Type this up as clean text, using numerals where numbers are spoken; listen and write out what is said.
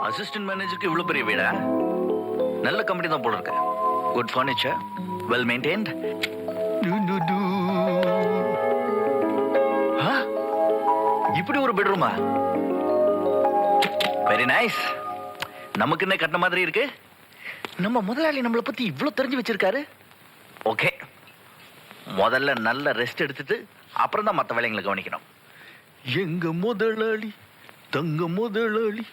Assistant மேனேஜருக்கு இவ்வளவு பெரிய வீடா? நல்ல கம்பெனி தான் போல இருக்கு. Good furniture, well maintained. இப்படி ஒரு பெட்ரூமா? Very nice. நமக்கு என்ன கட்டின மாதிரி இருக்கு. நம்ம முதலாளி நம்மளை பத்தி இவ்வளவு தெரிஞ்சு வச்சிருக்காரு. ஓகே, முதல்ல நல்ல ரெஸ்ட் எடுத்துட்டு அப்புறம் தான் மற்ற வேலைங்களை கவனிக்கணும். எங்க முதலாளி, தங்க முதலாளி.